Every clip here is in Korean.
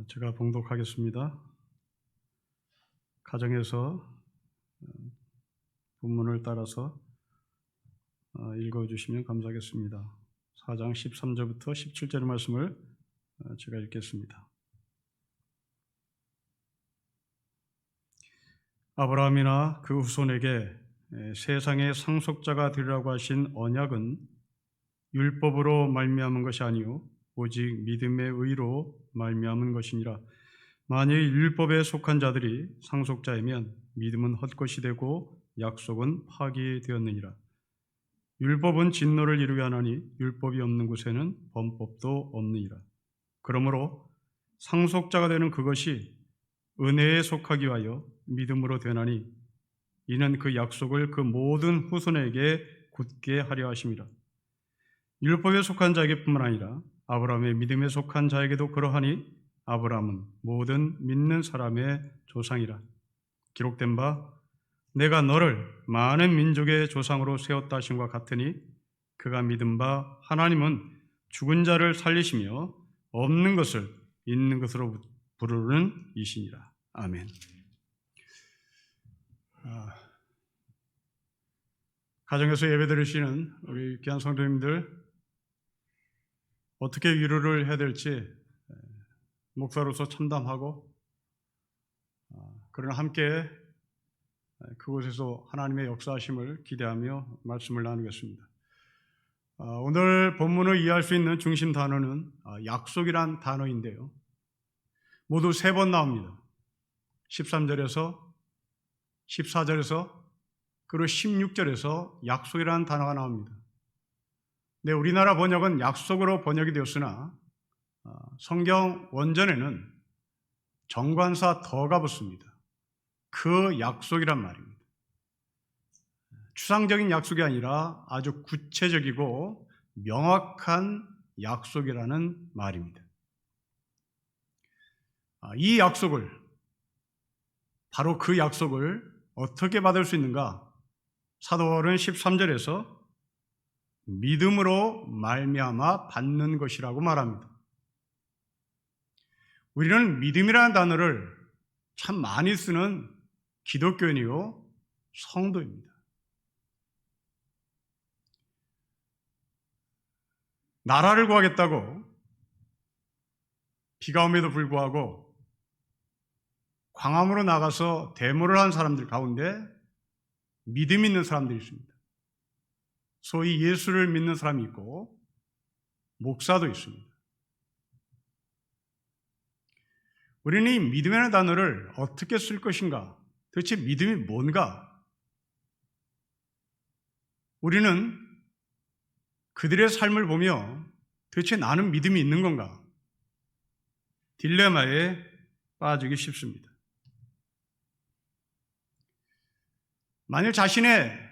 제가 봉독하겠습니다. 가정에서 본문을 따라서 읽어주시면 감사하겠습니다. 4장 13절부터 17절의 말씀을 제가 읽겠습니다. 아브라함이나 그 후손에게 세상의 상속자가 되리라고 하신 언약은 율법으로 말미암은 것이 아니요 오직 믿음의 의로 말미암은 것이니라. 만일 율법에 속한 자들이 상속자이면 믿음은 헛것이 되고 약속은 파기되었느니라. 율법은 진노를 이루게 하나니 율법이 없는 곳에는 범법도 없느니라. 그러므로 상속자가 되는 그것이 은혜에 속하기 위하여 믿음으로 되나니 이는 그 약속을 그 모든 후손에게 굳게 하려 하심이라. 율법에 속한 자에게뿐만 아니라 아브라함의 믿음에 속한 자에게도 그러하니 아브라함은 모든 믿는 사람의 조상이라. 기록된 바 내가 너를 많은 민족의 조상으로 세웠다 하심과 같으니 그가 믿은 바 하나님은 죽은 자를 살리시며 없는 것을 있는 것으로 부르는 이시니라. 아멘. 가정에서 예배 드리시는 우리 귀한 성도님들, 어떻게 위로를 해야 될지 목사로서 참담하고, 그러나 함께 그곳에서 하나님의 역사하심을 기대하며 말씀을 나누겠습니다. 오늘 본문을 이해할 수 있는 중심 단어는 약속이란 단어인데요, 모두 3번 나옵니다. 13절에서 14절에서 그리고 16절에서 약속이라는 단어가 나옵니다. 네, 우리나라 번역은 약속으로 번역이 되었으나 성경 원전에는 정관사 더가 붙습니다. 그 약속이란 말입니다. 추상적인 약속이 아니라 아주 구체적이고 명확한 약속이라는 말입니다. 이 약속을, 바로 그 약속을 어떻게 받을 수 있는가? 사도 바울은 13절에서 믿음으로 말미암아 받는 것이라고 말합니다. 우리는 믿음이라는 단어를 참 많이 쓰는 기독교인이요 성도입니다. 나라를 구하겠다고 비가 옴에도 불구하고 광화문으로 나가서 데모를 한 사람들 가운데 믿음 있는 사람들이 있습니다. 소위 예수를 믿는 사람이 있고 목사도 있습니다. 우리는 이 믿음이라는 단어를 어떻게 쓸 것인가? 도대체 믿음이 뭔가? 우리는 그들의 삶을 보며 도대체 나는 믿음이 있는 건가? 딜레마에 빠지기 쉽습니다. 만일 자신의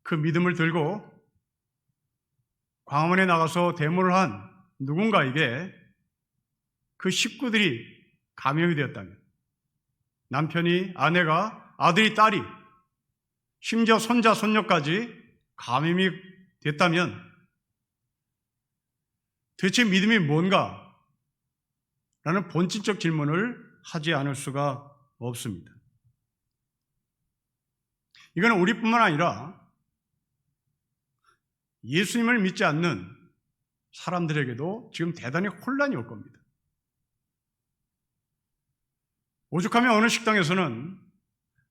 그 믿음을 들고 광화문에 나가서 데모를 한 누군가에게 그 식구들이 감염이 되었다면, 남편이, 아내가, 아들이, 딸이, 심지어 손자, 손녀까지 감염이 됐다면 도대체 믿음이 뭔가? 라는 본질적 질문을 하지 않을 수가 없습니다. 이건 우리뿐만 아니라 예수님을 믿지 않는 사람들에게도 지금 대단히 혼란이 올 겁니다. 오죽하면 어느 식당에서는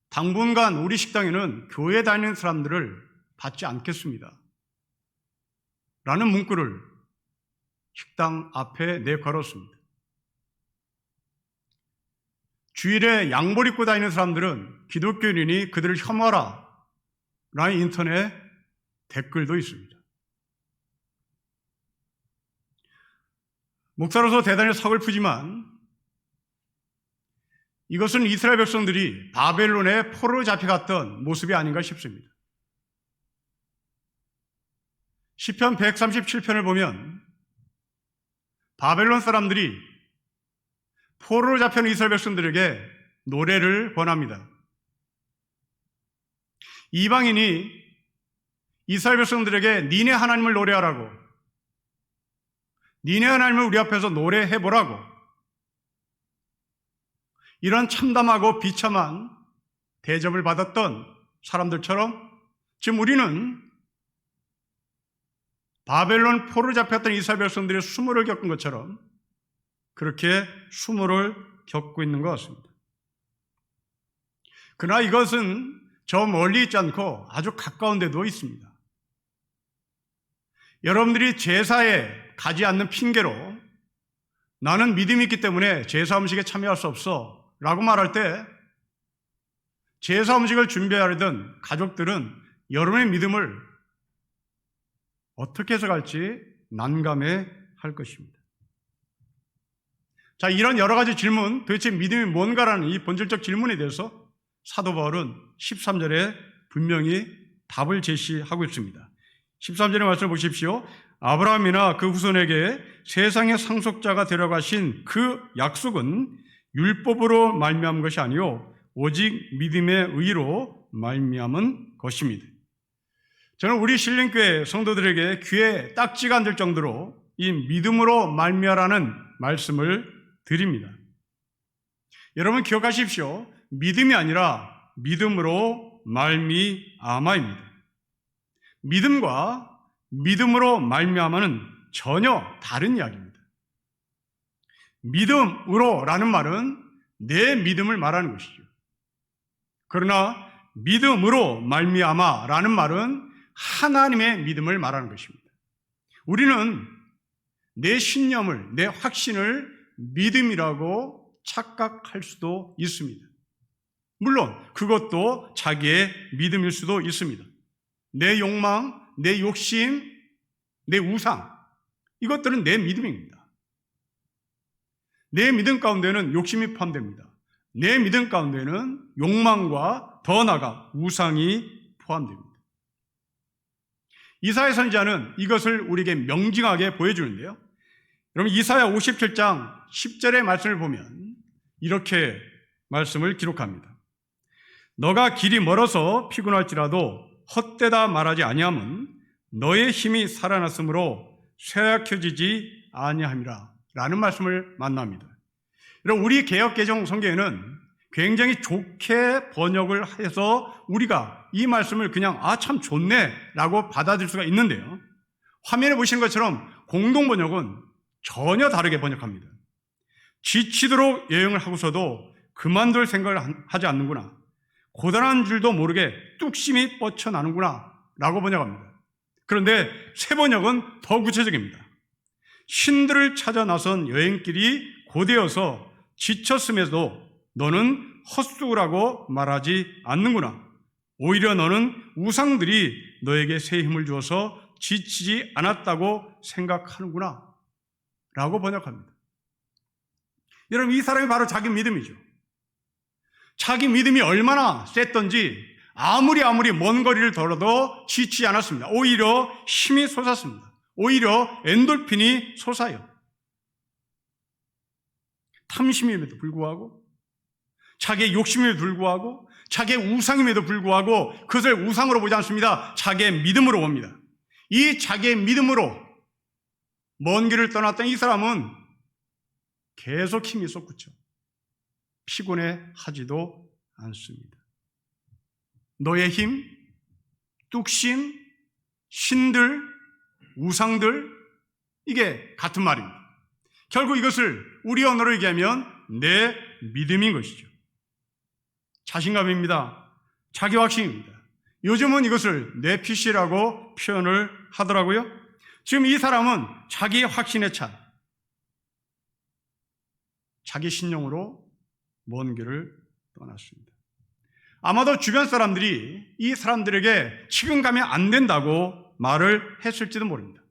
당분간 우리 식당에는 교회 다니는 사람들을 받지 않겠습니다 라는 문구를 식당 앞에 내걸었습니다. 주일에 양복 입고 다니는 사람들은 기독교인이니 그들을 혐오하라 라는 인터넷 댓글도 있습니다. 목사로서 대단히 서글프지만 이것은 이스라엘 백성들이 바벨론에 포로로 잡혀갔던 모습이 아닌가 싶습니다. 시편 137편을 보면 바벨론 사람들이 포로로 잡혀온 이스라엘 백성들에게 노래를 권합니다. 이방인이 이스라엘 백성들에게 니네 하나님을 노래하라고, 니네 하나님을 우리 앞에서 노래해보라고 이런 참담하고 비참한 대접을 받았던 사람들처럼 지금 우리는 바벨론 포로 잡혔던 이스라엘 백성들이 수모를 겪은 것처럼 그렇게 수모를 겪고 있는 것 같습니다. 그러나 이것은 저 멀리 있지 않고 아주 가까운 데도 있습니다. 여러분들이 제사에 가지 않는 핑계로 나는 믿음이 있기 때문에 제사 음식에 참여할 수 없어 라고 말할 때 제사 음식을 준비하려던 가족들은 여러분의 믿음을 어떻게 해석할지 난감해 할 것입니다. 자, 이런 여러 가지 질문, 도대체 믿음이 뭔가라는 이 본질적 질문에 대해서 사도 바울은 13절에 분명히 답을 제시하고 있습니다. 13절의 말씀을 보십시오. 아브라함이나 그 후손에게 세상의 상속자가 되려가신 그 약속은 율법으로 말미암은 것이 아니요 오직 믿음의 의로 말미암은 것입니다. 저는 우리 신림교회 성도들에게 귀에 딱지가 안 들 정도로 이 믿음으로 말미암라는 말씀을 드립니다. 여러분 기억하십시오. 믿음이 아니라 믿음으로 말미암아입니다. 믿음과 믿음으로 말미암아는 전혀 다른 이야기입니다. 믿음으로라는 말은 내 믿음을 말하는 것이죠. 그러나 믿음으로 말미암아라는 말은 하나님의 믿음을 말하는 것입니다. 우리는 내 신념을, 내 확신을 믿음이라고 착각할 수도 있습니다. 물론 그것도 자기의 믿음일 수도 있습니다. 내 욕망, 내 욕심, 내 우상, 이것들은 내 믿음입니다. 내 믿음 가운데는 욕심이 포함됩니다. 내 믿음 가운데는 욕망과 더 나아가 우상이 포함됩니다. 이사야 선지자는 이것을 우리에게 명징하게 보여주는데요. 여러분 이사야 57장 10절의 말씀을 보면 이렇게 말씀을 기록합니다. 너가 길이 멀어서 피곤할지라도 헛되다 말하지 아니함은 너의 힘이 살아났으므로 쇠약해지지 아니함이라 라는 말씀을 만납니다. 여러분 우리 개역개정 성경에는 굉장히 좋게 번역을 해서 우리가 이 말씀을 그냥 참 좋네 라고 받아들일 수가 있는데요. 화면에 보시는 것처럼 공동번역은 전혀 다르게 번역합니다. 지치도록 여행을 하고서도 그만둘 생각을 하지 않는구나. 고단한 줄도 모르게 뚝심이 뻗쳐나는구나 라고 번역합니다. 그런데 새 번역은 더 구체적입니다. 신들을 찾아 나선 여행길이 고되어서 지쳤음에도 너는 헛수고라고 말하지 않는구나. 오히려 너는 우상들이 너에게 새 힘을 주어서 지치지 않았다고 생각하는구나 라고 번역합니다. 여러분 이 사람이 바로 자기 믿음이죠. 자기 믿음이 얼마나 셌던지 아무리 먼 거리를 걸어도 지치지 않았습니다. 오히려 힘이 솟았습니다. 오히려 엔돌핀이 솟아요. 탐심임에도 불구하고 자기의 욕심임에도 불구하고 자기의 우상임에도 불구하고 그것을 우상으로 보지 않습니다. 자기의 믿음으로 봅니다. 이 자기의 믿음으로 먼 길을 떠났던 이 사람은 계속 힘이 솟구쳐 피곤해 하지도 않습니다. 너의 힘, 뚝심, 신들, 우상들 이게 같은 말입니다. 결국 이것을 우리 언어로 얘기하면 내 믿음인 것이죠. 자신감입니다. 자기 확신입니다. 요즘은 이것을 내 PC라고 표현을 하더라고요. 지금 이 사람은 자기 확신에 찬 자기 신용으로 먼 길을 떠났습니다. 아마도 주변 사람들이 이 사람들에게 지금 가면 안 된다고 말을 했을지도 모릅니다.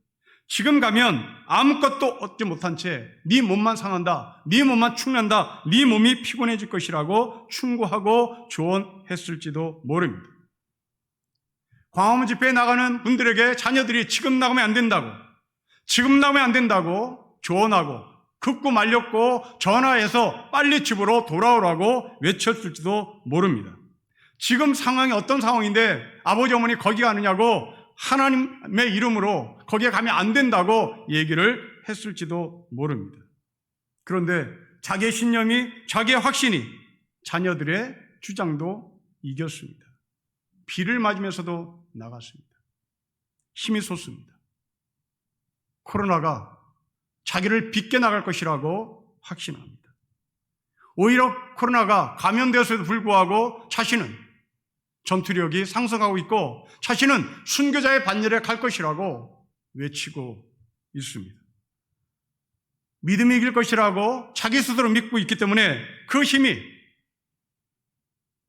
지금 가면 아무것도 얻지 못한 채 네 몸만 상한다, 네 몸만 축난다, 네 몸이 피곤해질 것이라고 충고하고 조언했을지도 모릅니다. 광화문 집회에 나가는 분들에게 자녀들이 지금 나가면 안 된다고, 지금 나가면 안 된다고 조언하고 긋고 말렸고 전화해서 빨리 집으로 돌아오라고 외쳤을지도 모릅니다. 지금 상황이 어떤 상황인데 아버지 어머니 거기 가느냐고 하나님의 이름으로 거기에 가면 안 된다고 얘기를 했을지도 모릅니다. 그런데 자기의 신념이, 자기의 확신이 자녀들의 주장도 이겼습니다. 비를 맞으면서도 나갔습니다. 힘이 솟습니다. 코로나가 자기를 빗게 나갈 것이라고 확신합니다. 오히려 코로나가 감염되었음에도 불구하고 자신은 전투력이 상승하고 있고 자신은 순교자의 반열에 갈 것이라고 외치고 있습니다. 믿음이 이길 것이라고 자기 스스로 믿고 있기 때문에 그 힘이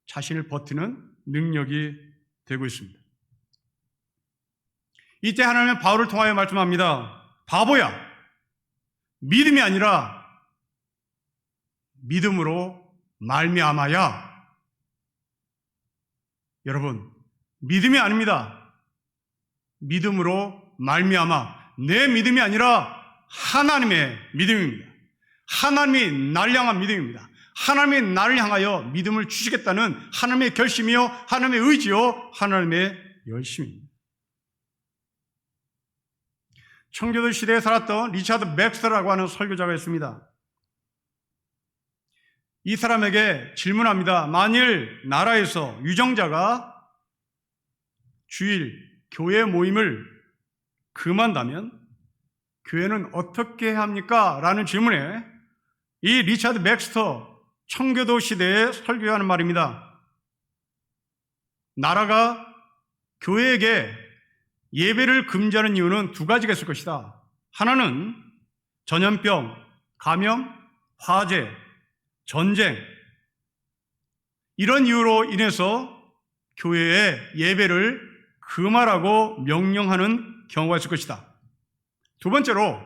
자신을 버티는 능력이 되고 있습니다. 이때 하나님은 바울을 통하여 말씀합니다. 바보야, 믿음이 아니라 믿음으로 말미암아야. 여러분, 믿음이 아닙니다. 믿음으로 말미암아. 내 믿음이 아니라 하나님의 믿음입니다. 하나님이 나를 향한 믿음입니다. 하나님이 나를 향하여 믿음을 주시겠다는 하나님의 결심이요, 하나님의 의지요, 하나님의 열심입니다. 청교도 시대에 살았던 리차드 맥스라고 하는 설교자가 있습니다. 이 사람에게 질문합니다. 만일 나라에서 유정자가 주일 교회 모임을 금한다면 교회는 어떻게 해야 합니까? 라는 질문에 이 리차드 맥스터 청교도 시대에 설교하는 말입니다. 나라가 교회에게 예배를 금지하는 이유는 두 가지가 있을 것이다. 하나는 전염병, 감염, 화재, 전쟁, 이런 이유로 인해서 교회에 예배를 금하라고 명령하는 경우가 있을 것이다. 두 번째로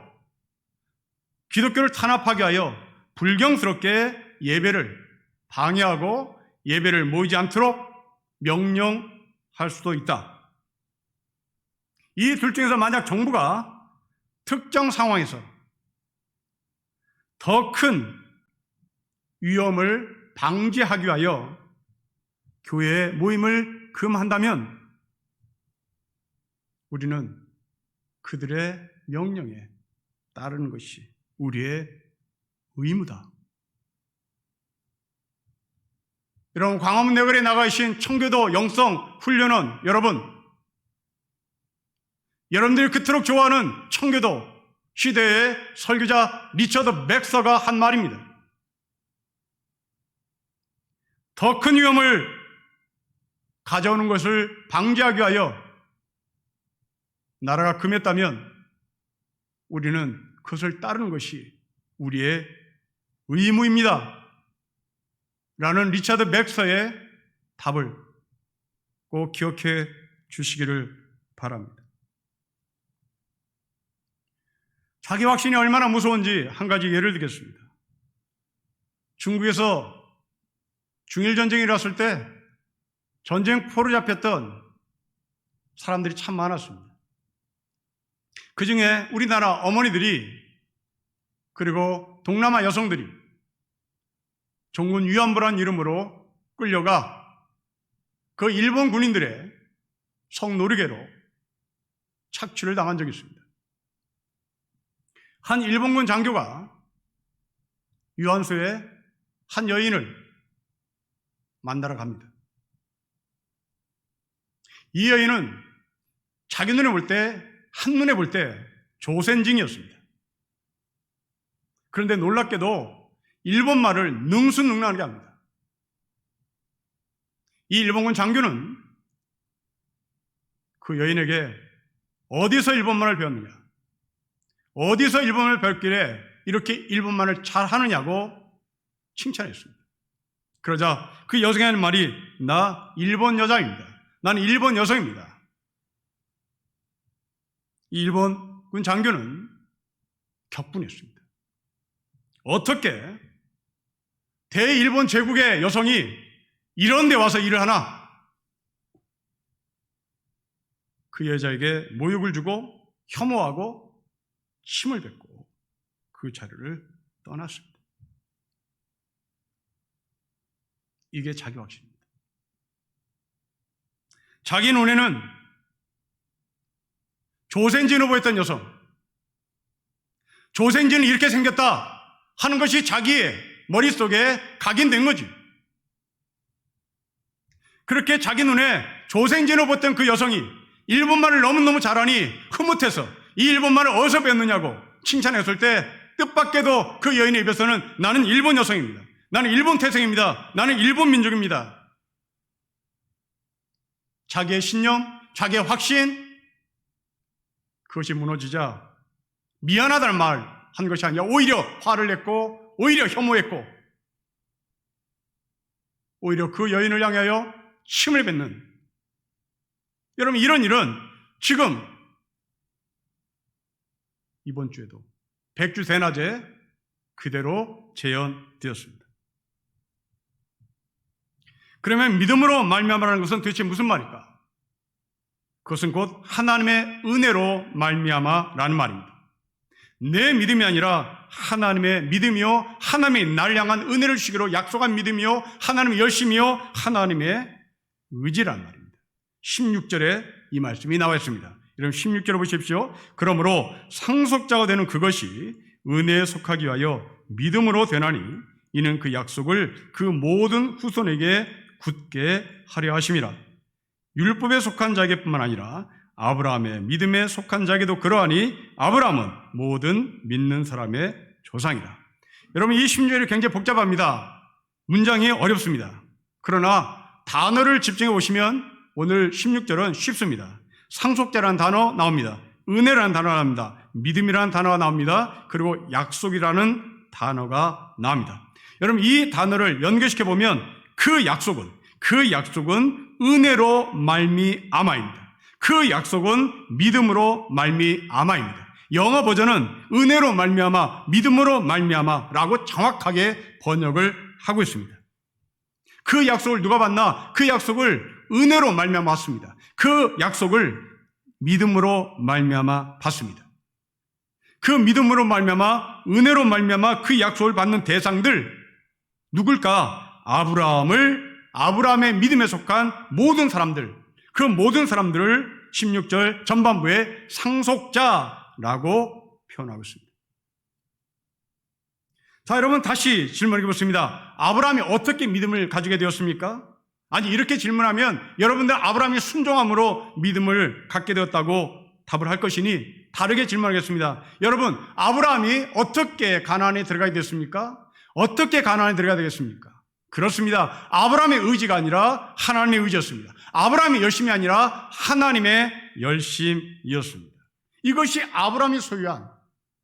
기독교를 탄압하기 위하여 불경스럽게 예배를 방해하고 예배를 모이지 않도록 명령할 수도 있다. 이 둘 중에서 만약 정부가 특정 상황에서 더 큰 위험을 방지하기 위하여 교회 모임을 금한다면 우리는 그들의 명령에 따르는 것이 우리의 의무다. 여러분, 광화문 내거리에 나가 계신 청교도 영성 훈련원 여러분들이 그토록 좋아하는 청교도 시대의 설교자 리처드 맥서가 한 말입니다. 더 큰 위험을 가져오는 것을 방지하기 위하여 나라가 금했다면 우리는 그것을 따르는 것이 우리의 의무입니다. 라는 리차드 맥서의 답을 꼭 기억해 주시기를 바랍니다. 자기 확신이 얼마나 무서운지 한 가지 예를 들겠습니다. 중국에서 중일전쟁이 일어났을 때 전쟁포로 잡혔던 사람들이 참 많았습니다. 그 중에 우리나라 어머니들이 그리고 동남아 여성들이 종군 위안부란 이름으로 끌려가 그 일본 군인들의 성노리개로 착취를 당한 적이 있습니다. 한 일본군 장교가 유한소에 한 여인을 만나러 갑니다. 이 여인은 자기 눈에 볼 때, 한눈에 볼 때 조센징이었습니다. 그런데 놀랍게도 일본말을 능수능란하게 합니다. 이 일본군 장교는 그 여인에게 어디서 일본말을 배웠느냐, 어디서 일본어를 배웠길래 이렇게 일본말을 잘하느냐고 칭찬했습니다. 그러자 그 여성이 하는 말이 나 일본 여자입니다. 나는 일본 여성입니다. 이 일본군 장교는 격분했습니다. 어떻게 대일본 제국의 여성이 이런 데 와서 일을 하나? 그 여자에게 모욕을 주고 혐오하고 침을 뱉고 그 자리를 떠났습니다. 이게 자기 확신입니다. 자기 눈에는 조센진 후보였던 여성, 조센진은 이렇게 생겼다 하는 것이 자기의 머릿속에 각인된 거지. 그렇게 자기 눈에 조생진을 봤던 그 여성이 일본말을 너무너무 잘하니 흐뭇해서 이 일본말을 어디서 배웠느냐고 칭찬했을 때 뜻밖에도 그 여인의 입에서는 나는 일본 여성입니다. 나는 일본 태생입니다. 나는 일본 민족입니다. 자기의 신념, 자기의 확신, 그것이 무너지자 미안하다는 말 한 것이 아니라 오히려 화를 냈고 오히려 혐오했고 오히려 그 여인을 향하여 힘을 뱉는, 여러분 이런 일은 지금 이번 주에도 백주대낮에 그대로 재현되었습니다. 그러면 믿음으로 말미암아라는 것은 도대체 무슨 말일까? 그것은 곧 하나님의 은혜로 말미암아라는 말입니다. 내 믿음이 아니라 하나님의 믿음이요, 하나님이 나를 향한 은혜를 주시기로 약속한 믿음이요, 하나님의 열심이요, 하나님의 의지라는 말입니다. 16절에 이 말씀이 나와 있습니다. 여러분 16절을 보십시오. 그러므로 상속자가 되는 그것이 은혜에 속하기 위하여 믿음으로 되나니 이는 그 약속을 그 모든 후손에게 굳게 하려 하심이라. 율법에 속한 자에게뿐만 아니라 아브라함의 믿음에 속한 자에게도 그러하니 아브라함은 모든 믿는 사람의 조상이다. 여러분 이 16절이 굉장히 복잡합니다. 문장이 어렵습니다. 그러나 단어를 집중해 보시면 오늘 16절은 쉽습니다. 상속자라는 단어 나옵니다. 은혜라는 단어가 나옵니다. 믿음이라는 단어가 나옵니다. 그리고 약속이라는 단어가 나옵니다. 여러분 이 단어를 연결시켜 보면 그 약속은 은혜로 말미암아입니다. 그 약속은 믿음으로 말미암아입니다. 영어 버전은 은혜로 말미암아, 믿음으로 말미암아라고 정확하게 번역을 하고 있습니다. 그 약속을 누가 받나? 그 약속을 은혜로 말미암아 받습니다. 그 약속을 믿음으로 말미암아 받습니다. 그 믿음으로 말미암아, 은혜로 말미암아 그 약속을 받는 대상들 누굴까? 아브라함의 믿음에 속한 모든 사람들, 그 모든 사람들을 16절 전반부에 상속자라고 표현하고 있습니다. 자, 여러분 다시 질문해 보겠습니다. 아브라함이 어떻게 믿음을 가지게 되었습니까? 아니 이렇게 질문하면 여러분들 아브라함이 순종함으로 믿음을 갖게 되었다고 답을 할 것이니 다르게 질문하겠습니다. 여러분 아브라함이 어떻게 가나안에 들어가게 됐습니까? 어떻게 가나안에 들어가게 되겠습니까? 그렇습니다. 아브라함의 의지가 아니라 하나님의 의지였습니다. 아브라함의 열심이 아니라 하나님의 열심이었습니다. 이것이 아브라함이 소유한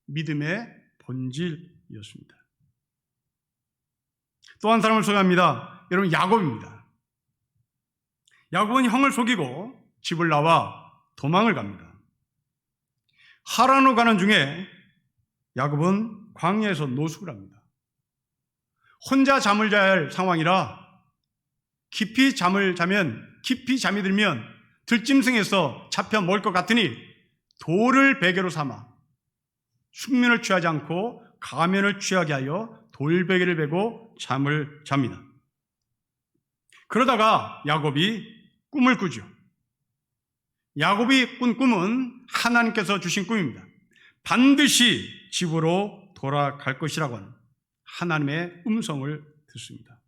믿음의 본질이었습니다. 또 한 사람을 소개합니다. 여러분 야곱입니다. 야곱은 형을 속이고 집을 나와 도망을 갑니다. 하란으로 가는 중에 야곱은 광야에서 노숙을 합니다. 혼자 잠을 자야 할 상황이라 깊이 잠이 들면 들짐승에서 잡혀 먹을 것 같으니 돌을 베개로 삼아 숙면을 취하지 않고 가면을 취하게 하여 돌베개를 베고 잠을 잡니다. 그러다가 야곱이 꿈을 꾸죠. 야곱이 꾼 꿈은 하나님께서 주신 꿈입니다. 반드시 집으로 돌아갈 것이라고 하는 하나님의 음성을 듣습니다.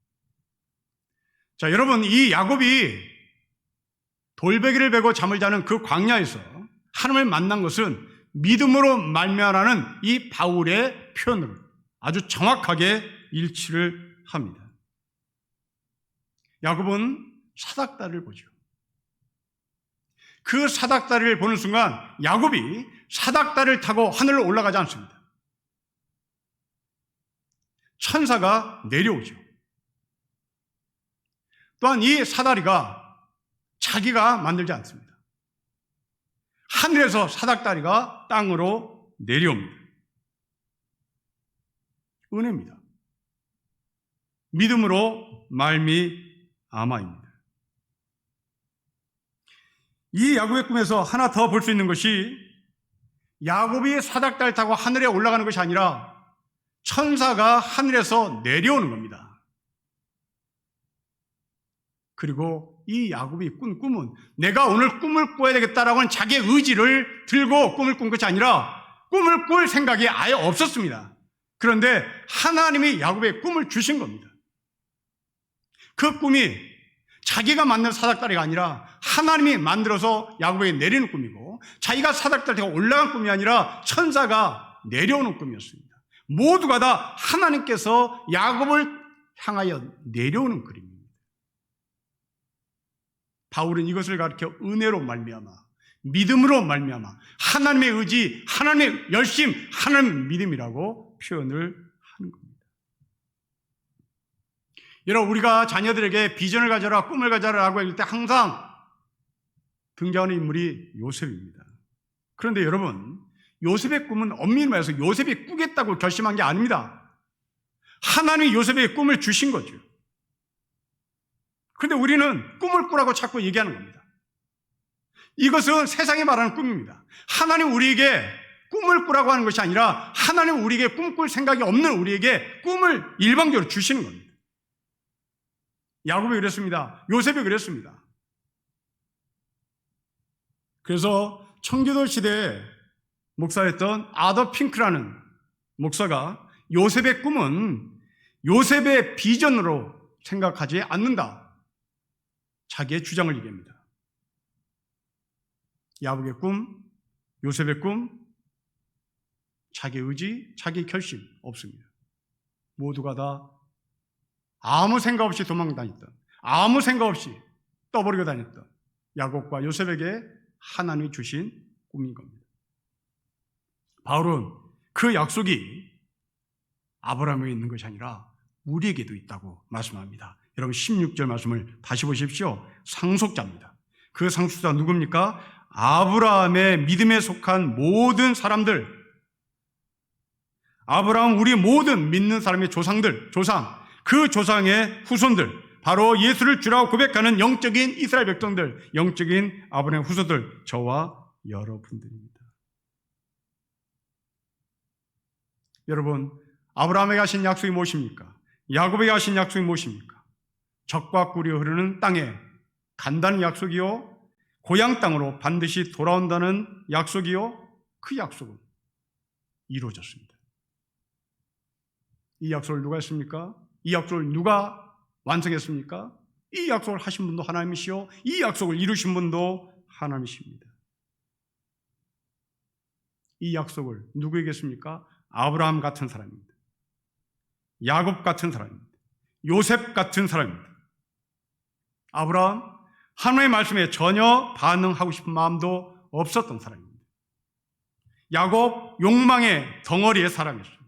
자, 여러분 이 야곱이 돌베개를 베고 잠을 자는 그 광야에서 하나님을 만난 것은 믿음으로 말미암아라는 이 바울의 표현을 아주 정확하게 일치를 합니다. 야곱은 사닥다리를 보죠. 그 사닥다리를 보는 순간 야곱이 사닥다리를 타고 하늘로 올라가지 않습니다. 천사가 내려오죠. 또한 이 사다리가 자기가 만들지 않습니다. 하늘에서 사닥다리가 땅으로 내려옵니다. 은혜입니다. 믿음으로 말미암아입니다. 이 야곱의 꿈에서 하나 더 볼 수 있는 것이 야곱이 사닥다리를 타고 하늘에 올라가는 것이 아니라 천사가 하늘에서 내려오는 겁니다. 그리고 이 야곱이 꾼 꿈은 내가 오늘 꿈을 꿔야 되겠다라고 하는 자기의 의지를 들고 꿈을 꾼 것이 아니라 꿈을 꿀 생각이 아예 없었습니다. 그런데 하나님이 야곱의 꿈을 주신 겁니다. 그 꿈이 자기가 만든 사닥다리가 아니라 하나님이 만들어서 야곱에게 내리는 꿈이고, 자기가 사닥다리가 올라간 꿈이 아니라 천사가 내려오는 꿈이었습니다. 모두가 다 하나님께서 야곱을 향하여 내려오는 그림입니다. 바울은 이것을 가르쳐 은혜로 말미암아, 믿음으로 말미암아, 하나님의 의지, 하나님의 열심, 하나님의 믿음이라고 표현을 하는 겁니다. 여러분, 우리가 자녀들에게 비전을 가져라, 꿈을 가져라라고 할 때 항상 등장하는 인물이 요셉입니다. 그런데 여러분, 요셉의 꿈은 엄밀히 말해서 요셉이 꾸겠다고 결심한 게 아닙니다. 하나님이 요셉에게 꿈을 주신 거죠. 그런데 우리는 꿈을 꾸라고 자꾸 얘기하는 겁니다. 이것은 세상이 말하는 꿈입니다. 하나님 우리에게 꿈을 꾸라고 하는 것이 아니라 하나님 우리에게 꿈꿀 생각이 없는 우리에게 꿈을 일방적으로 주시는 겁니다. 야곱이 그랬습니다. 요셉이 그랬습니다. 그래서 청교도 시대에 목사였던 아더 핑크라는 목사가 요셉의 꿈은 요셉의 비전으로 생각하지 않는다, 자기의 주장을 얘기합니다. 야곱의 꿈, 요셉의 꿈, 자기 의지, 자기 결심 없습니다. 모두가 다 아무 생각 없이 도망다녔던, 아무 생각 없이 떠버리고 다녔던 야곱과 요셉에게 하나님이 주신 꿈인 겁니다. 바울은 그 약속이 아브라함에게 있는 것이 아니라 우리에게도 있다고 말씀합니다. 여러분 16절 말씀을 다시 보십시오. 상속자입니다. 그 상속자 누굽니까? 아브라함의 믿음에 속한 모든 사람들, 아브라함 우리 모든 믿는 사람의 조상들, 그 조상의 후손들, 바로 예수를 주라고 고백하는 영적인 이스라엘 백성들, 영적인 아브라함의 후손들, 저와 여러분들입니다. 여러분, 아브라함에게 하신 약속이 무엇입니까? 야곱에게 하신 약속이 무엇입니까? 적과 꿀이 흐르는 땅에 간다는 약속이요, 고향 땅으로 반드시 돌아온다는 약속이요, 그 약속은 이루어졌습니다. 이 약속을 누가 했습니까? 이 약속을 누가 완성했습니까? 이 약속을 하신 분도 하나님이시요, 이 약속을 이루신 분도 하나님이십니다. 이 약속을 누구에게 했습니까? 아브라함 같은 사람입니다. 야곱 같은 사람입니다. 요셉 같은 사람입니다. 아브라함, 하나님의 말씀에 전혀 반응하고 싶은 마음도 없었던 사람입니다. 야곱, 욕망의 덩어리의 사람이었습니다.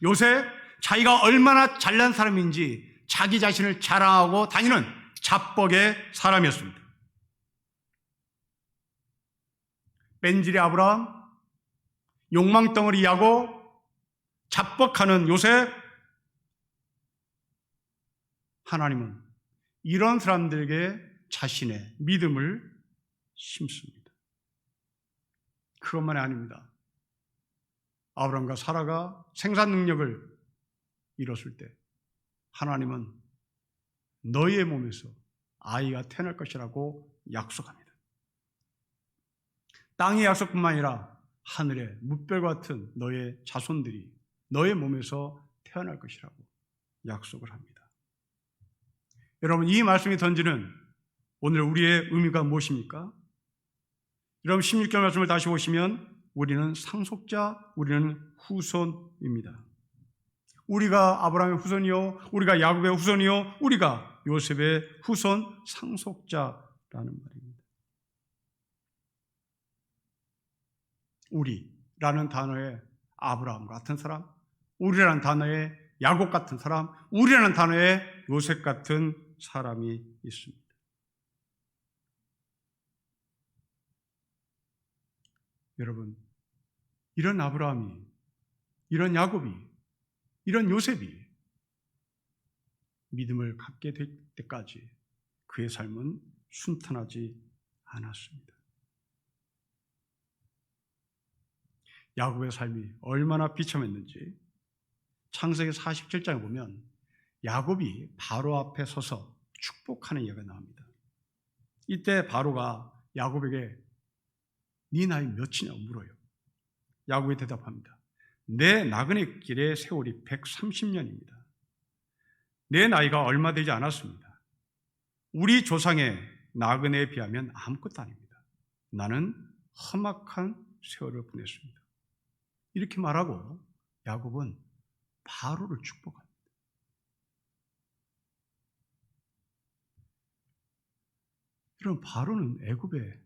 요셉, 자기가 얼마나 잘난 사람인지 자기 자신을 자랑하고 다니는 자뻑의 사람이었습니다. 뺀질의 아브라함, 욕망 덩어리 야곱, 자뻑하는 요셉. 하나님은 이런 사람들에게 자신의 믿음을 심습니다. 그것만이 아닙니다. 아브라함과 사라가 생산 능력을 이뤘을 때 하나님은 너희의 몸에서 아이가 태어날 것이라고 약속합니다. 땅의 약속뿐만 아니라 하늘의 뭇별 같은 너의 자손들이 너의 몸에서 태어날 것이라고 약속을 합니다. 여러분, 이 말씀이 던지는 오늘 우리의 의미가 무엇입니까? 여러분 16절 말씀을 다시 보시면 우리는 상속자, 우리는 후손입니다. 우리가 아브라함의 후손이요, 우리가 야곱의 후손이요, 우리가 요셉의 후손, 상속자라는 말입니다. 우리라는 단어에 아브라함 같은 사람, 우리라는 단어에 야곱 같은 사람, 우리라는 단어에 요셉 같은 사람이 있습니다. 여러분, 이런 아브라함이, 이런 야곱이, 이런 요셉이 믿음을 갖게 될 때까지 그의 삶은 순탄하지 않았습니다. 야곱의 삶이 얼마나 비참했는지 창세기 47장에 보면 야곱이 바로 앞에 서서 축복하는 이야기가 나옵니다. 이때 바로가 야곱에게 네 나이 몇이냐고 물어요. 야곱이 대답합니다. 내 나그네 길의 세월이 130년입니다. 내 나이가 얼마 되지 않았습니다. 우리 조상의 나그네에 비하면 아무것도 아닙니다. 나는 험악한 세월을 보냈습니다. 이렇게 말하고 야곱은 바로를 축복합니다. 이런 바로는 애굽의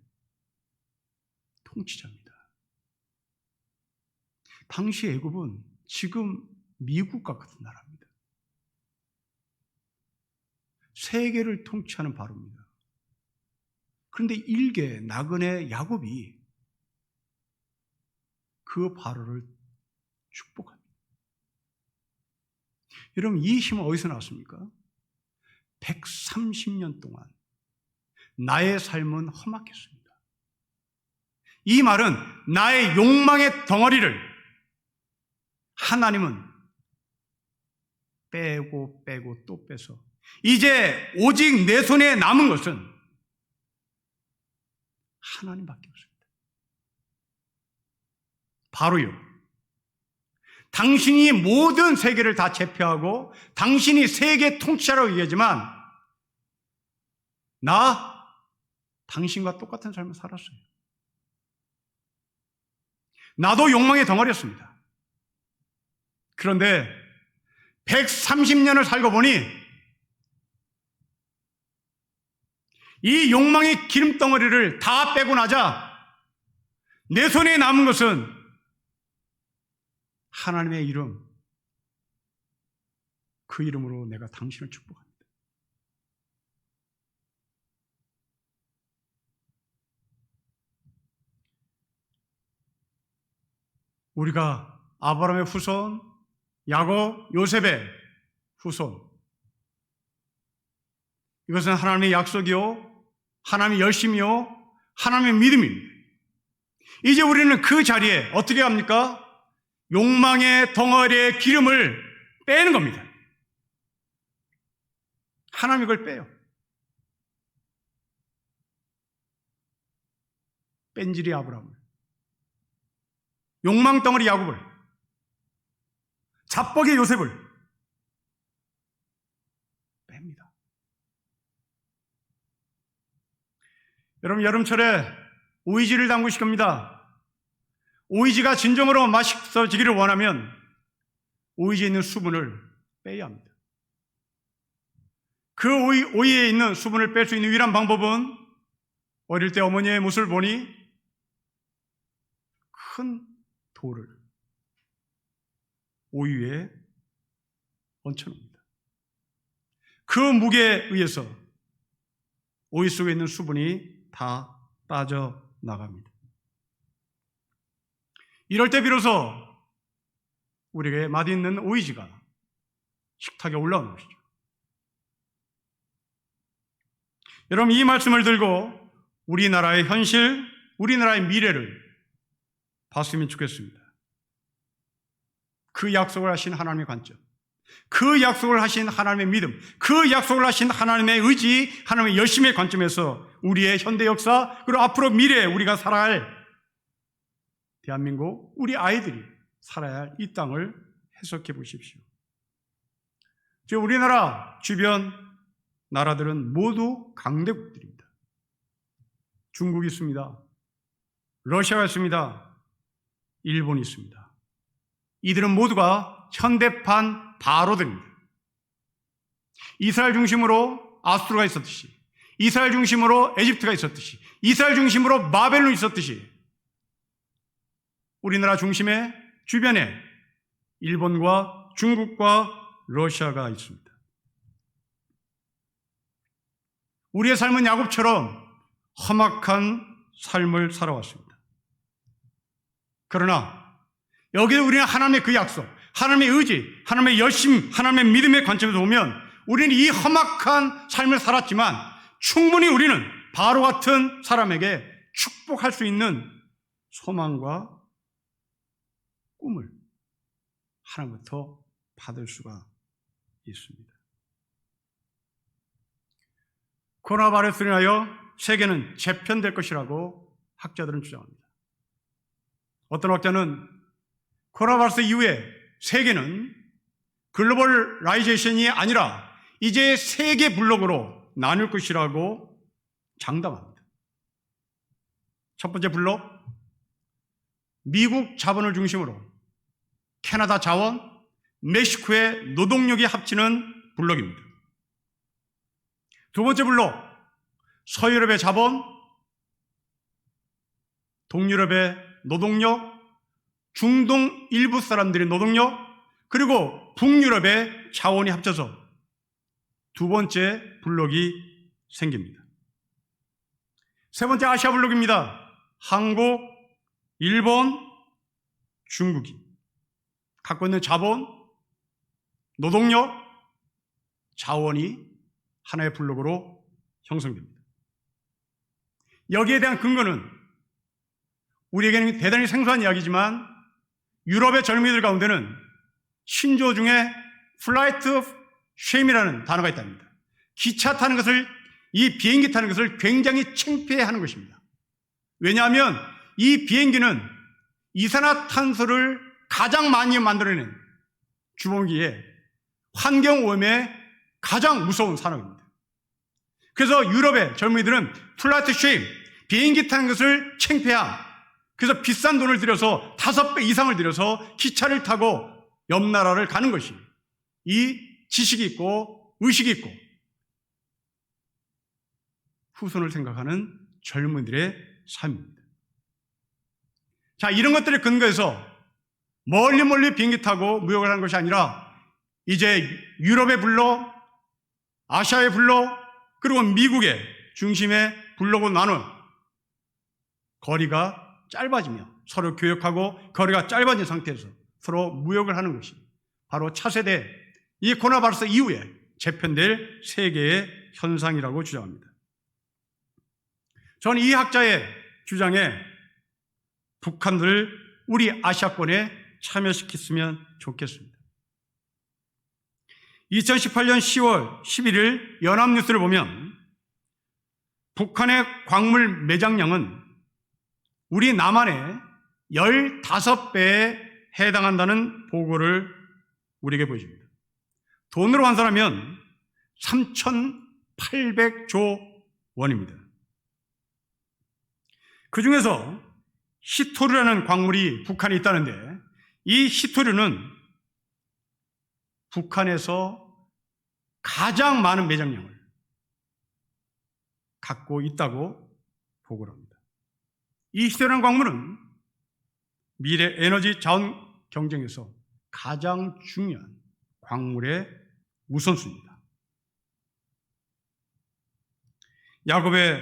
통치자입니다. 당시 애굽은 지금 미국과 같은 나라입니다. 세계를 통치하는 바로입니다. 그런데 일개 나그네 야곱이 그 바로를 축복합니다. 여러분, 이 힘은 어디서 나왔습니까? 130년 동안 나의 삶은 험악했습니다. 이 말은 나의 욕망의 덩어리를 하나님은 빼고 또 빼서 이제 오직 내 손에 남은 것은 하나님밖에 없습니다. 바로요, 당신이 모든 세계를 다 제패하고 당신이 세계 통치자라고 얘기하지만 나 당신과 똑같은 삶을 살았어요. 나도 욕망의 덩어리였습니다. 그런데 130년을 살고 보니 이 욕망의 기름덩어리를 다 빼고 나자 내 손에 남은 것은 하나님의 이름, 그 이름으로 내가 당신을 축복합니다. 우리가 아브라함의 후손, 야곱, 요셉의 후손, 이것은 하나님의 약속이요, 하나님의 열심이요, 하나님의 믿음입니다. 이제 우리는 그 자리에 어떻게 합니까? 욕망의 덩어리의 기름을 빼는 겁니다. 하나님 이걸 빼요. 뺀질이 아브라함을, 욕망 덩어리 야곱을, 자뻑의 요셉을 뺍니다. 여러분, 여름철에 오이지를 담그실 겁니다. 오이지가 진정으로 맛있어지기를 원하면 오이지에 있는 수분을 빼야 합니다. 그 오이에 있는 수분을 뺄 수 있는 유일한 방법은 어릴 때 어머니의 모습을 보니 큰 돌을 오이 위에 얹혀놓습니다. 그 무게에 의해서 오이 속에 있는 수분이 다 빠져나갑니다. 이럴 때 비로소 우리에게 맛있는 오이지가 식탁에 올라오는 것이죠. 여러분, 이 말씀을 들고 우리나라의 현실, 우리나라의 미래를 봤으면 좋겠습니다. 그 약속을 하신 하나님의 관점, 그 약속을 하신 하나님의 믿음, 그 약속을 하신 하나님의 의지, 하나님의 열심의 관점에서 우리의 현대 역사, 그리고 앞으로 미래에 우리가 살아갈 대한민국, 우리 아이들이 살아야 할 이 땅을 해석해 보십시오. 지금 우리나라 주변 나라들은 모두 강대국들입니다. 중국이 있습니다. 러시아가 있습니다. 일본이 있습니다. 이들은 모두가 현대판 바로들입니다. 이스라엘 중심으로 아수르가 있었듯이, 이스라엘 중심으로 에집트가 있었듯이, 이스라엘 중심으로 바벨론이 있었듯이 우리나라 중심의 주변에 일본과 중국과 러시아가 있습니다. 우리의 삶은 야곱처럼 험악한 삶을 살아왔습니다. 그러나 여기서 우리는 하나님의 그 약속, 하나님의 의지, 하나님의 열심, 하나님의 믿음의 관점에서 보면 우리는 이 험악한 삶을 살았지만 충분히 우리는 바로 같은 사람에게 축복할 수 있는 소망과 꿈을 하나님부터 받을 수가 있습니다. 코로나 바이러스로 인하여 세계는 재편될 것이라고 학자들은 주장합니다. 어떤 학자는 코로나 바이러스 이후에 세계는 글로벌라이제이션이 아니라 이제 세계 블록으로 나눌 것이라고 장담합니다. 첫 번째 블록, 미국 자본을 중심으로 캐나다 자원, 멕시코의 노동력이 합치는 블록입니다. 두 번째 블록, 서유럽의 자본, 동유럽의 노동력, 중동 일부 사람들의 노동력, 그리고 북유럽의 자원이 합쳐서 두 번째 블록이 생깁니다. 세 번째 아시아 블록입니다. 한국, 일본, 중국이 갖고 있는 자본, 노동력, 자원이 하나의 블록으로 형성됩니다. 여기에 대한 근거는 우리에게는 대단히 생소한 이야기지만 유럽의 젊은이들 가운데는 신조어 중에 flight of shame이라는 단어가 있답니다. 기차 타는 것을, 이 비행기 타는 것을 굉장히 창피해하는 것입니다. 왜냐하면 이 비행기는 이산화탄소를 가장 많이 만들어내는 주범기에 환경오염의 가장 무서운 산업입니다. 그래서 유럽의 젊은이들은 flight of shame, 비행기 타는 것을 창피함, 그래서 비싼 돈을 들여서 5배 이상을 들여서 기차를 타고 옆 나라를 가는 것이 이 지식이 있고 의식이 있고 후손을 생각하는 젊은이들의 삶입니다. 자, 이런 것들을 근거해서 멀리 비행기 타고 무역을 하는 것이 아니라 이제 유럽의 블록, 아시아의 블록, 그리고 미국의 중심의 블록으로 나눈 거리가 짧아지며 서로 교역하고 거리가 짧아진 상태에서 서로 무역을 하는 것이 바로 차세대 이 코로나 바이러스 이후에 재편될 세계의 현상이라고 주장합니다. 저는 이 학자의 주장에 북한들을 우리 아시아권에 참여시켰으면 좋겠습니다. 2018년 10월 11일 연합뉴스를 보면 북한의 광물 매장량은 우리 남한의 15배에 해당한다는 보고를 우리에게 보여줍니다. 돈으로 환산하면 3,800조 원입니다. 그 중에서 히토류라는 광물이 북한에 있다는데 이 히토류는 북한에서 가장 많은 매장량을 갖고 있다고 보고를 합니다. 이 히토류라는 광물은 미래 에너지 자원 경쟁에서 가장 중요한 광물의 우선순위입니다. 야곱의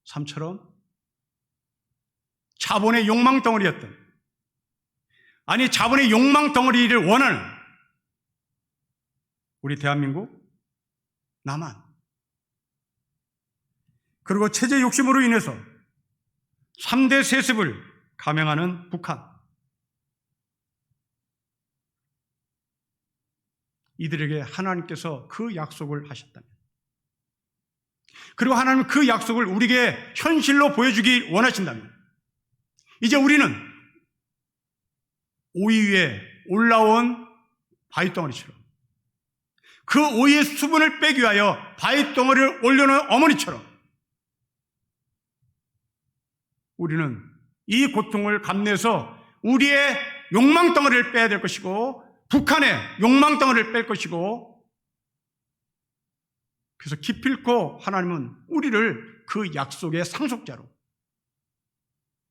삶처럼 자본의 욕망 덩어리였던, 아니 자본의 욕망 덩어리를 원하는 우리 대한민국, 남한, 그리고 체제 욕심으로 인해서 3대 세습을 감행하는 북한, 이들에게 하나님께서 그 약속을 하셨다면, 그리고 하나님은 그 약속을 우리에게 현실로 보여주기 원하신다면, 이제 우리는 오이 위에 올라온 바위덩어리처럼 그 오이의 수분을 빼기 위하여 바위덩어리를 올려놓은 어머니처럼 우리는 이 고통을 감내해서 우리의 욕망 덩어리를 빼야 될 것이고 북한의 욕망 덩어리를 뺄 것이고, 그래서 기필코 하나님은 우리를 그 약속의 상속자로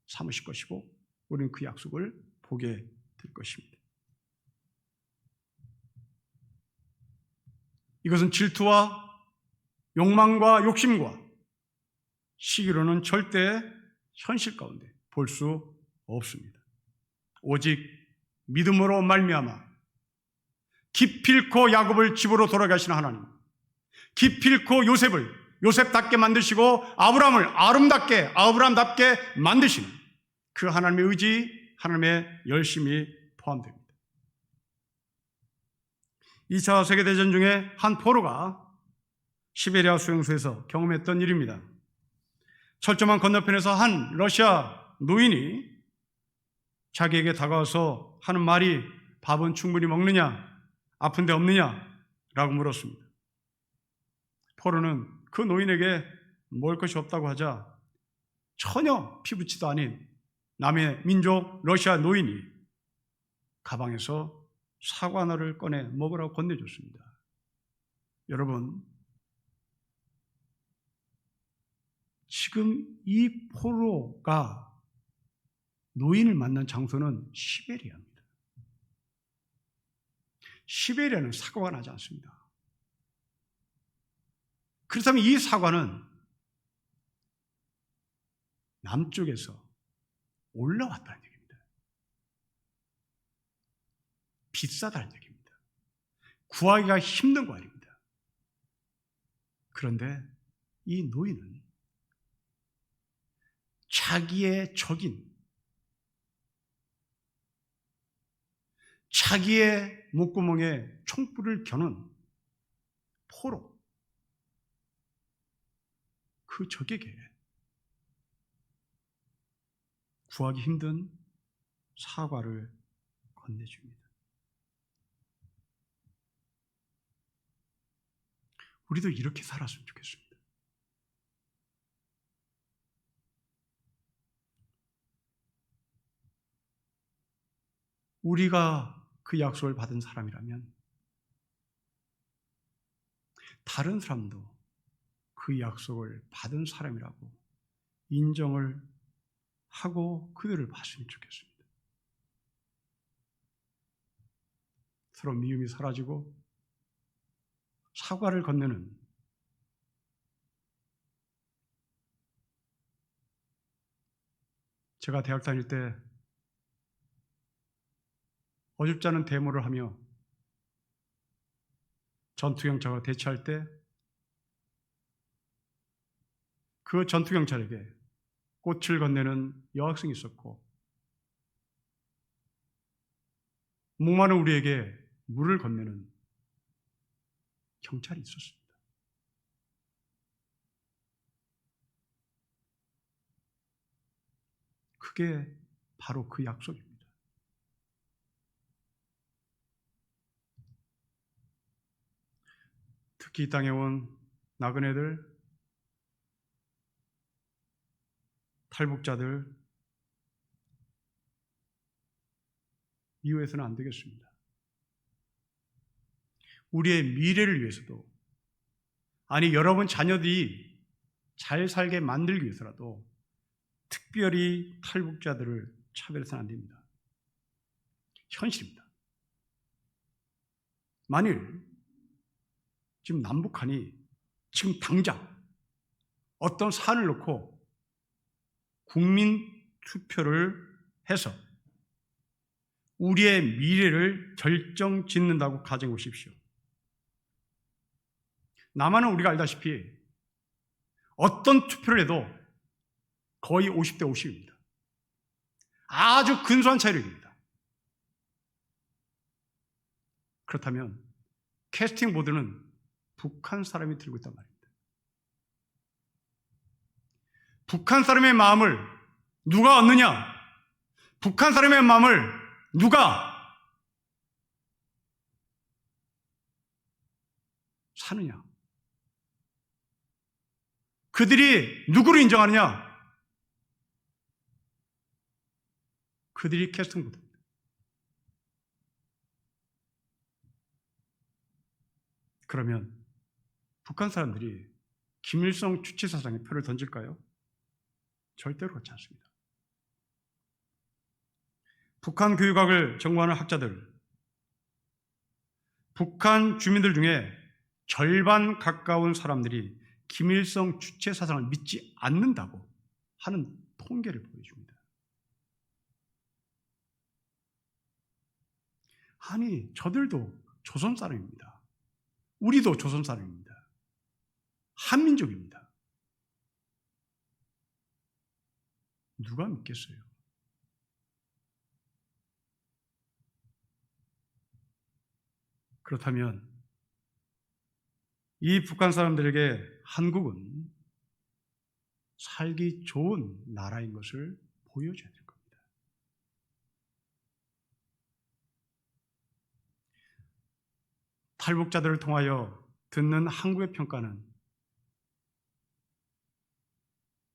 삼으실 것이고 우리는 그 약속을 보게 될 것입니다. 이것은 질투와 욕망과 욕심과 시기로는 절대 현실 가운데 볼 수 없습니다. 오직 믿음으로 말미암아 기필코 야곱을 집으로 돌아가시는 하나님, 기필코 요셉답게 만드시고 아브라함을 아브라함답게 만드시는 그 하나님의 의지, 하나님의 열심이 포함됩니다. 2차 세계대전 중에 한 포로가 시베리아 수용소에서 경험했던 일입니다. 철조망 건너편에서 한 러시아 노인이 자기에게 다가와서 하는 말이 밥은 충분히 먹느냐, 아픈데 없느냐 라고 물었습니다. 포로는 그 노인에게 먹을 것이 없다고 하자 전혀 피부치도 아닌 남의 민족 러시아 노인이 가방에서 사과 하나를 꺼내 먹으라고 건네줬습니다. 여러분, 지금 이 포로가 노인을 만난 장소는 시베리아입니다. 시베리아는 사과가 나지 않습니다. 그렇다면 이 사과는 남쪽에서 올라왔다는 얘기입니다. 비싸다는 얘기입니다. 구하기가 힘든 거 아닙니다. 그런데 이 노인은 자기의 적인, 자기의 목구멍에 총불을 겨눈 포로, 그 적에게 구하기 힘든 사과를 건네줍니다. 우리도 이렇게 살았으면 좋겠습니다. 우리가 그 약속을 받은 사람이라면 다른 사람도 그 약속을 받은 사람이라고 인정을 하고 그들을 봤으면 좋겠습니다. 서로 미움이 사라지고 사과를 건네는 제가 대학 다닐 때 어줍지 않은 데모를 하며 전투경찰과 대치할 때 그 전투경찰에게 꽃을 건네는 여학생이 있었고 목마른 우리에게 물을 건네는 경찰이 있었습니다. 그게 바로 그 약속입니다. 특히 이 땅에 온 나그네들, 탈북자들 이후에서는 안 되겠습니다. 우리의 미래를 위해서도, 아니 여러분 자녀들이 잘 살게 만들기 위해서라도 특별히 탈북자들을 차별해서는 안 됩니다. 현실입니다. 만일 지금 남북한이 지금 당장 어떤 사안을 놓고 국민 투표를 해서 우리의 미래를 결정짓는다고 가정해 보십시오. 남한은 우리가 알다시피 어떤 투표를 해도 거의 50대 50입니다. 아주 근소한 차이입니다. 그렇다면 캐스팅 보드는 북한 사람이 들고 있단 말입니다. 북한 사람의 마음을 누가 얻느냐? 북한 사람의 마음을 누가 사느냐? 그들이 누구를 인정하느냐? 그들이 캐스팅 보드입니다. 그러면 북한 사람들이 김일성 주체 사상에 표를 던질까요? 절대로 그렇지 않습니다. 북한 교육학을 전공하는 학자들, 북한 주민들 중에 절반 가까운 사람들이 김일성 주체 사상을 믿지 않는다고 하는 통계를 보여줍니다. 아니, 저들도 조선 사람입니다. 우리도 조선 사람입니다. 한민족입니다. 누가 믿겠어요? 그렇다면 이 북한 사람들에게 한국은 살기 좋은 나라인 것을 보여줘야 될 겁니다. 탈북자들을 통하여 듣는 한국의 평가는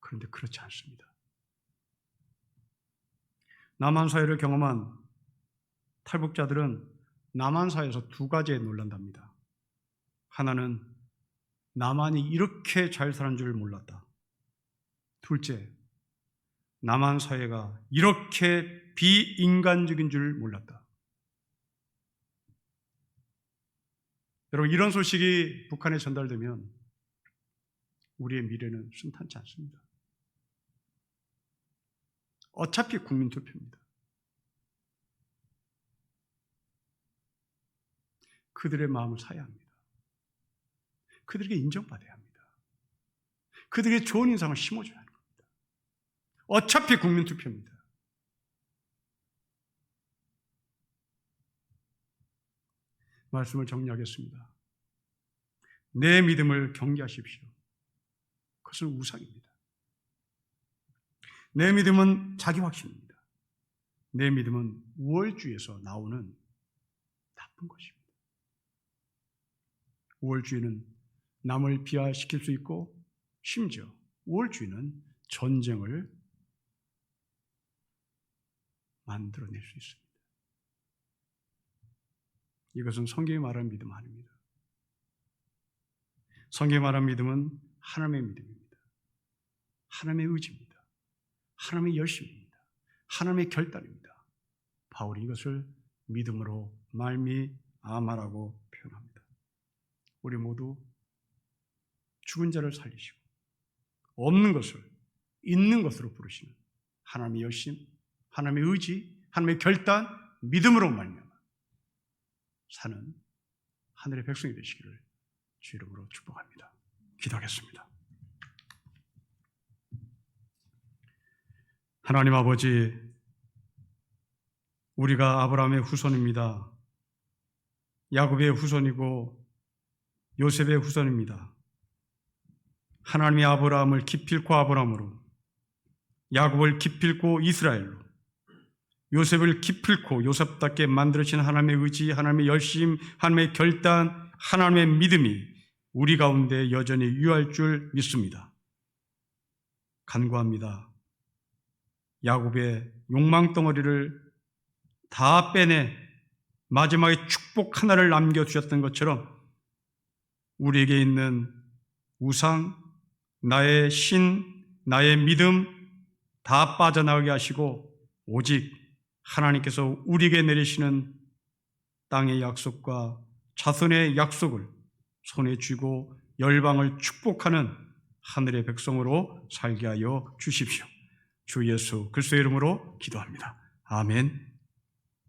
그런데 그렇지 않습니다. 남한 사회를 경험한 탈북자들은 남한 사회에서 두 가지에 놀란답니다. 하나는 남한이 이렇게 잘 사는 줄 몰랐다. 둘째, 남한 사회가 이렇게 비인간적인 줄 몰랐다. 여러분, 이런 소식이 북한에 전달되면 우리의 미래는 순탄치 않습니다. 어차피 국민투표입니다. 그들의 마음을 사야 합니다. 그들에게 인정받아야 합니다. 그들에게 좋은 인상을 심어줘야 하는 겁니다. 어차피 국민투표입니다. 말씀을 정리하겠습니다. 내 믿음을 경계하십시오. 그것은 우상입니다. 내 믿음은 자기 확신입니다. 내 믿음은 우월주의에서 나오는 나쁜 것입니다. 우월주의는 남을 비하시킬 수 있고 심지어 우월주의는 전쟁을 만들어낼 수 있습니다. 이것은 성경이 말하는 믿음 아닙니다. 성경이 말하는 믿음은 하나님의 믿음입니다. 하나님의 의지입니다. 하나님의 열심입니다. 하나님의 결단입니다. 바울이 이것을 믿음으로 말미암아라고 표현합니다. 우리 모두 죽은 자를 살리시고 없는 것을 있는 것으로 부르시는 하나님의 열심, 하나님의 의지, 하나님의 결단, 믿음으로 말미암아 사는 하늘의 백성이 되시기를 주 이름으로 축복합니다. 기도하겠습니다. 하나님 아버지, 우리가 아브라함의 후손입니다. 야곱의 후손이고 요셉의 후손입니다. 하나님이 아브라함을 기필코 아브라함으로, 야곱을 기필코 이스라엘로, 요셉을 기필코 요셉답게 만들어진 하나님의 의지, 하나님의 열심, 하나님의 결단, 하나님의 믿음이 우리 가운데 여전히 유효할 줄 믿습니다. 간구합니다. 야곱의 욕망덩어리를 다 빼내 마지막에 축복 하나를 남겨주셨던 것처럼 우리에게 있는 우상, 나의 신, 나의 믿음 다 빠져나가게 하시고 오직 하나님께서 우리에게 내리시는 땅의 약속과 자손의 약속을 손에 쥐고 열방을 축복하는 하늘의 백성으로 살게 하여 주십시오. 주 예수 그리스도의 이름으로 기도합니다. 아멘.